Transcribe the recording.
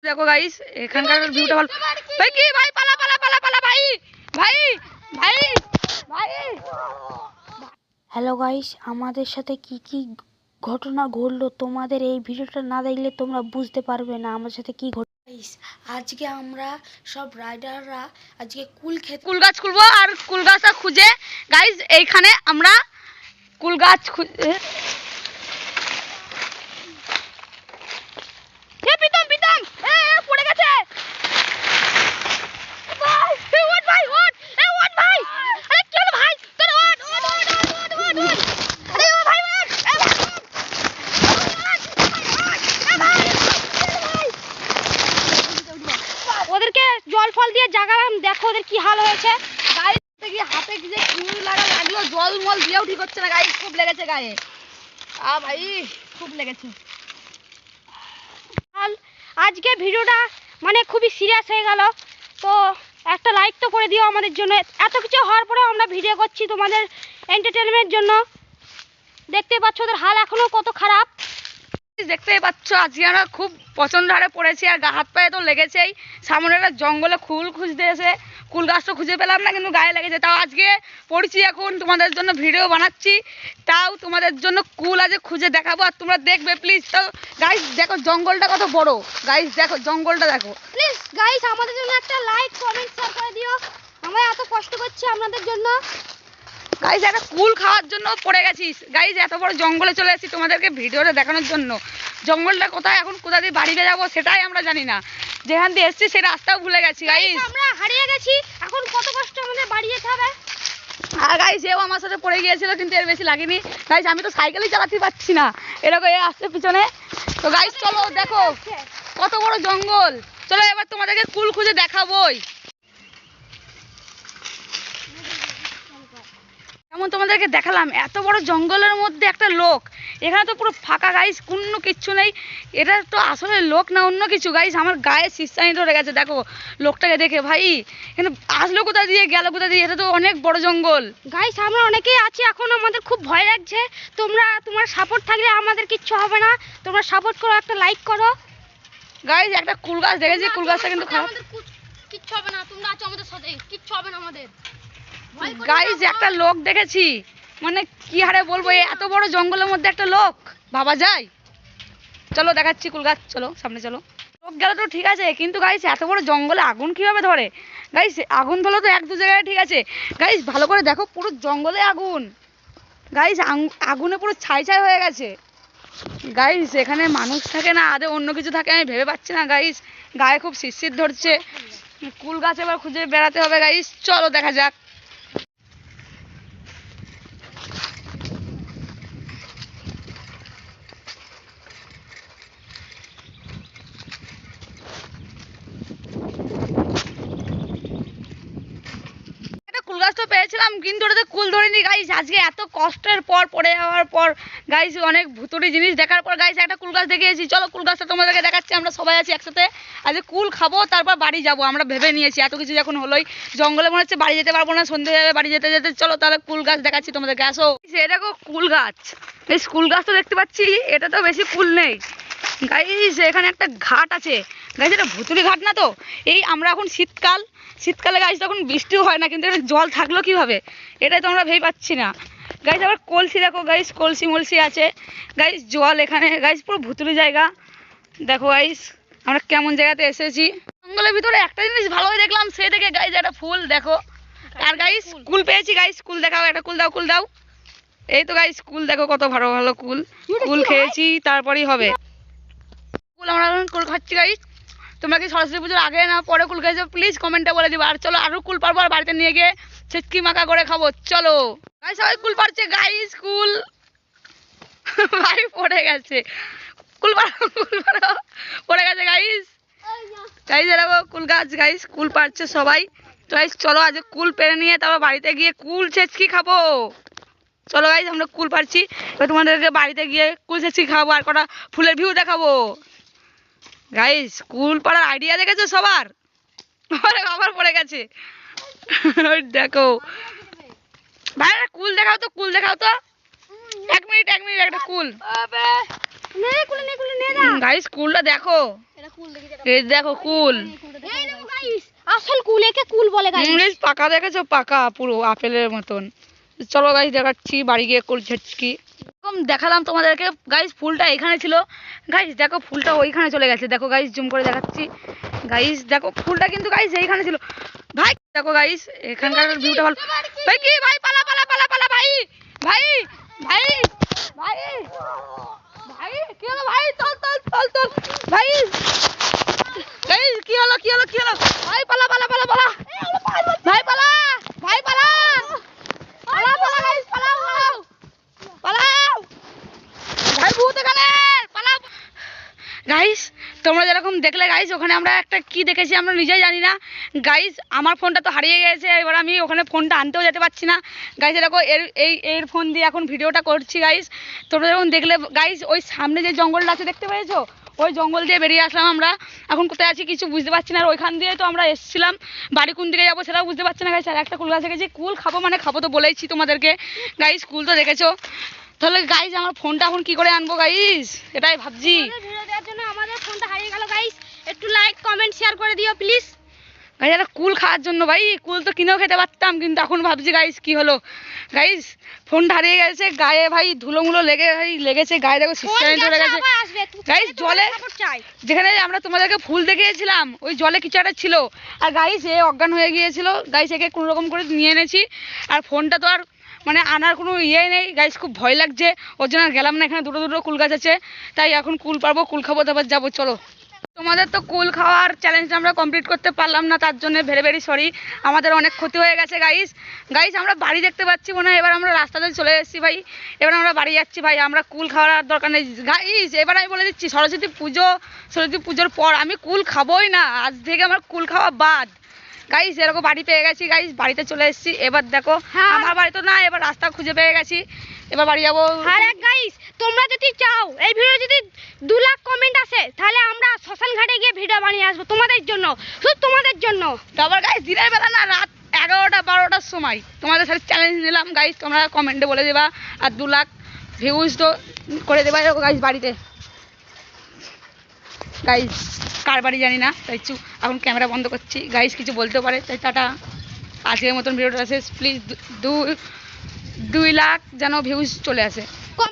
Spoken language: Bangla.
দেখো গাইস এখানকার ভিউটা ভালো। ভাই কি ভাই পালা পালা পালা পালা ভাই ভাই ভাই ভাই। হ্যালো গাইস, আমাদের সাথে কি কি ঘটনা ঘটলো তোমাদের এই ভিডিওটা না দেখলে তোমরা বুঝতে পারবে না আমার সাথে কি ঘটলো। গাইস আজকে আমরা সব রাইডাররা আজকে কুল গাছ খুলবো আর কুল গাছটা খুঁজে গাইস এইখানে আমরা কুল গাছ খুঁজে পড়ে গেছে ভাই ওঠ ভাই ওঠ ওঠ ভাই আরে চল ভাই চল ওঠ আরে ও ভাই ওঠ ওদেরকে জল ফল দিয়ে জাগালাম, দেখো ওদের কি হাল হয়েছে। গাইস গিয়ে হাতে কি যে কুল লাগলো, জল মল দিয়েও ঠিক হচ্ছে না গাইস, খুব লেগেছে গায়ে। ভাই খুব লেগেছে। আজকে ভিডিওটা মানে খুবই সিরিয়াস হয়ে গেল, তো একটা লাইক তো করে দিও আমাদের জন্য। এত কিছু হওয়ার পরেও আমরা ভিডিও করছি তোমাদের এন্টারটেনমেন্টের জন্য। দেখতে পাচ্ছ ওদের হাল এখনো কত খারাপ, দেখতেই পাচ্ছ। আজকে আমরা খুব পছন্দ হারে পড়েছি আর হাত পায়ে তো লেগেছেই। সামনে একটা জঙ্গলে কুল খুঁজতে এসে কুল গাছ তো খুঁজে পেলাম না, কিন্তু গায়ে লেগেছে। তাও আজকে পড়ছি, এখন তোমাদের জন্য ভিডিও বানাচ্ছি, তাও তোমাদের জন্য কুল আজকে খুঁজে দেখাবো আর তোমরা দেখবে প্লিজ। তো গাইস দেখো জঙ্গলটা কত বড়, গাইস দেখো জঙ্গলটা দেখো। প্লিজ গাইস আমাদের জন্য একটা লাইক কমেন্ট শেয়ার করে দিও, আমরা এত কষ্ট করছি আপনাদের জন্য। গাইস একটা কুল খাওয়ার জন্য পড়ে গেছিস গাইস, এত বড় জঙ্গলে চলে এসেছি তোমাদেরকে ভিডিওটা দেখানোর জন্য। জঙ্গলটা কোথায়, এখন কোথা দিয়ে বাড়িতে যাবো সেটাই আমরা জানি না, যেখান দিয়ে এসেছি সেই রাস্তাও ভুলে গেছি গাইস, আমরা হারিয়ে গেছি। এখন কত কষ্ট আমাদের বাড়ি যেতে হবে। আর গাইস এও আমার সাথে পড়ে গিয়েছিল, কিন্তু এর বেশি লাগেনি গাইস। আমি তো সাইকেলই চালাতে পারছি না, এরকম এ আসছে পিছনে। তো গাইস চলো দেখো কত বড় জঙ্গল, চলো এবার তোমাদেরকে কুল খুঁজে দেখাবোই। যেমন তোমাদেরকে দেখালাম এত বড় জঙ্গলের মধ্যে একটা লোক, এখানে তো পুরো ফাঁকা গাইস, কোনো কিচ্ছু নেই। এটা তো আসলে লোক না অন্য কিছু গাইস, আমার গায়ে শিরশানি ধরে গেছে দেখো লোকটাকে দেখে। ভাই কিন্তু আসলো কোথা দিয়ে, গেল কোথা দিয়ে, এটা তো অনেক বড় জঙ্গল গাইস। আমরা অনেকেই আছি, এখন আমাদের খুব ভয় লাগছে। তোমার সাপোর্ট থাকলে আমাদের কিচ্ছু হবে না, তোমরা সাপোর্ট করো, একটা লাইক করো গাইস। একটা কুল গাছ দেখেছি, কুল গাছটা কিন্তু খারাপ, কিচ্ছু হবে না, তোমরা আছো আমাদের সাথে, কিচ্ছু হবে না আমাদের। গাইস একটা লোক দেখেছি, মানে কি হারে বলবো, এত বড় জঙ্গলের মধ্যে একটা লোক ভাবা যায়। চলো দেখাচ্ছি কুল গাছ, চলো সামনে চলো। লোক গেল তো ঠিক আছে, কিন্তু গাইস এত বড় জঙ্গলে আগুন কিভাবে ধরে গাইস? আগুন ধরলো তো এক দু জায়গায় ঠিক আছে গাইস, ভালো করে দেখো পুরো জঙ্গলে আগুন গাইস, আগুনে পুরো ছাই ছাই হয়ে গেছে গাইস। এখানে মানুষ থাকে না আদে অন্য কিছু থাকে আমি ভেবে পাচ্ছি না গাইস, গায়ে খুব শিরশির ধরছে। কুল গাছ এবার খুঁজে বেড়াতে হবে গাইস, চলো দেখা যাক। কুল গাছ তো পেয়েছিলাম, কিন্তু ওটাতে কুল ধরিনি গাইস। আজকে এত কষ্টের পর পড়ে যাওয়ার পর গাইস, অনেক ভুতুড়ি জিনিস দেখার পর গাইস একটা কুল গাছ দেখিয়েছি। চলো কুল গাছটা তোমাদেরকে দেখাচ্ছি, আমরা সবাই আছি একসাথে। আজকে কুল খাবো তারপর বাড়ি যাব, আমরা ভেবে নিয়েছি। এত কিছু যখন হলোই জঙ্গলে মনে হচ্ছে বাড়ি যেতে পারবো না, সন্ধে যাবে বাড়ি যেতে যেতে। চলো তাহলে কুল গাছ দেখাচ্ছি তোমাদেরকে, আসো। এটা দেখো কুল গাছ, এই কুল গাছ তো দেখতে পাচ্ছি, এটা তো বেশি কুল নেই গাইস। এখানে একটা ঘাট আছে গাইস, এটা ভুতুড়ি ঘাট না তো। এই আমরা এখন শীতকালে গাইস তখন বৃষ্টিও হয় না, কিন্তু এখানে জল থাকলো কিভাবে এটাই তো আমরা ভেবে পাচ্ছি না গাইস। আবার কলসি দেখো গাইস, কলসি মলসি আছে গাইস, জল এখানে গাইস, পুরো ভুতুড়ি জায়গা। দেখো গাইস আমরা কেমন জায়গাতে এসেছি। জঙ্গলের ভিতরে একটা জিনিস ভালোই দেখলাম, সে দেখে গাইস একটা ফুল দেখো। আর গাইস কুল পেয়েছি গাইস, কুল দেখাও, একটা কুল দাও, কুল দাও। এই তো গাইস কুল দেখো কত ভালো ভালো কুল, কুল খেয়েছি তারপরেই হবে। কুল আমরা এখন কুল খাচ্ছি গাইস। তোমরা কি সরস্বতী পুজোর আগে না পরে কুল খাইছো প্লিজ কমেন্টে বলে দিবা। আর চলো আরো কুল পারবো, আর বাড়িতে নিয়ে গিয়ে ছেচকি মাখা করে খাবো। চলো গাইস সবাই কুল পারছে গাইস, কুল ভাই পড়ে গেছে, কুল পারো কুল পারো, পড়ে গেছে গাইস। গাইস এরকম কুল গাছ গাইস, কুল পারছে সবাই। তো গাইস চলো আজ কুল পেরে নিয়ে তারপর বাড়িতে গিয়ে কুল ছেচকি খাবো। চলো গাইস আমরা কুল পারছি, এবার তোমাদেরকে বাড়িতে গিয়ে কুল ছেচকি খাবো আর কটা ফুলের ভিউ দেখাবো গাইস। কুল পাড়ার আইডিয়া দেখেছো সবার? আবার পড়ে গেছে দেখো ভাই, কুল দেখাও তো, কুল দেখাও তো, এক মিনিট একটা কুল। গাইস কুলটা দেখো, এই দেখো কুল, আসল কুল, একে কুল বলে গাইস পাকা দেখেছো, পাকা পুরো আপেলের মতন। চলো গাইস দেখাচ্ছি বাড়ি গিয়ে কুল ছেটকি। এরকম দেখালাম তোমাদেরকে গাইস, ফুলটা এখানে ছিল গাইস, দেখো ফুলটা ওইখানে চলে গেছে, দেখো গাইস জুম করে দেখাচ্ছি গাইস, দেখো ফুলটা কিন্তু গাইস এইখানে ছিল ভাই, দেখো গাইস এখানকার ভিউটা ভালো। ভাই কি ভাই, পালা পালা পালা পালা ভাই, ভাই ভাই ভাই ভাই কি হলো ভাই, চল চল চল চল ভাই, গাইস কি হলো কি হলো কি হলো ভাই, পালা পালা পালা পালা ভাই, পালা ভাই, পালা পালা পালা গাইস, পালাও পালাও পালাও ভাই, ভূত এখানে, পালাও গাইস। তোমরা যেরকম দেখলে গাইস, ওখানে আমরা একটা কি দেখেছি আমরা নিজেই জানি না গাইস। আমার ফোনটা তো হারিয়ে গেছে, এবার আমি ওখানে ফোনটা আনতেও যেতে পারছি না গাইস। দেখো এর ফোন দিয়ে এখন ভিডিওটা করছি গাইস। তোমরা যখন দেখলে গাইস, ওই সামনে যে জঙ্গলটা আছে দেখতে পেয়েছো, ওই জঙ্গল দিয়ে বেরিয়ে আসলাম আমরা। এখন কোথায় আছি কিছু বুঝতে পারছি না, আর ওইখান দিয়ে তো আমরা এসেছিলাম, বাড়ি কোন দিকে যাবো সেটাও বুঝতে পারছি না গাইস। আর একটা কুল গাছে গেছি, কুল খাবো মানে খাবো তো বলেইছি তোমাদেরকে গাইস, কুল তো দেখেছো। তাহলে গাইস আমার ফোনটা এখন কি করে আনবো গাইস, এটাই ভাবছি। ভিডিও দেওয়ার জন্য আমাদের ফোনটা হারিয়ে গেল গাইস, একটু লাইক কমেন্ট শেয়ার করে দিও প্লিজ গাইস। একটা কুল খাওয়ার জন্য ভাই, কুল তো কিনেও খেতে পারতাম, কিন্তু এখন ভাবছি গাইস কি হলো গাইস, ফোনটা হারিয়ে গেছে, গায়ে ভাই ধুলোমুলো লেগেছে গায়ে, দেখো সিস্টেমে ধরে গেছে গাইস। জলে যেখানে আমরা তোমাদেরকে ফুল দেখিয়েছিলাম, ওই জলে কিছু একটা ছিল, আর গাইস এ অজ্ঞান হয়ে গিয়েছিল গাইস, একে কোনো রকম করে নিয়ে এনেছি। আর ফোনটা তো আর মানে আনার কোনো ইয়ে নেই গাইস, খুব ভয় লাগছে, ওর জন্য আর গেলাম না। এখানে দুটো দুটো কুল গাছ আছে, তাই এখন কুল পারবো, কুল খাবো, তারপর যাবো। চলো, তোমাদের তো কুল খাওয়ার চ্যালেঞ্জটা আমরা কমপ্লিট করতে পারলাম না, তার জন্য ভেরি ভেরি সরি, আমাদের অনেক ক্ষতি হয়ে গেছে গাইস। গাইস আমরা বাড়ি দেখতে পাচ্ছি মনে হয়, এবার আমরা রাস্তাতে চলে এসেছি ভাই, এবার আমরা বাড়ি যাচ্ছি ভাই, আমরা কুল খাওয়ার আর দরকার নেই গাইস। এবার আমি বলে দিচ্ছি, সরস্বতী পুজোর পর আমি কুল খাবোই না, আজ থেকে আমার কুল খাওয়া বাদ গাইস। এরকম বাড়ি পেয়ে গেছি গাইস, বাড়িতে চলে এসেছি। এবার দেখো আমার বাড়ি তো না, এবার রাস্তা খুঁজে পেয়ে গেছি, এবার বাড়ি যাবো। আর এক গাইস, তোমরা যদি চাও এই ভিডিও যদি 2 লাখ কমেন্ট আসে, তাহলে আমরা শ্মশান ঘাটে গিয়ে ভিডিও বানিয়ে আসবো তোমাদের জন্য, শুধু তোমাদের জন্য। তারপর গাইস দিনের বেলা না, রাত 11টা 12টার সময় তোমাদের সাথে চ্যালেঞ্জ নিলাম গাইস, তোমরা কমেন্টে বলে দেবা, আর 2 লাখ ভিউজ তো করে দেবা গাইস বাড়িতে গাইস। কার বাড়ি জানি না, তাই এখন ক্যামেরা বন্ধ করছি গাইস, কিছু বলতে পারে, তাই টাটা, আজকের মতন ভিডিওটা শেষ। প্লিজ 2 লাখ যেন ভিউজ চলে আসে।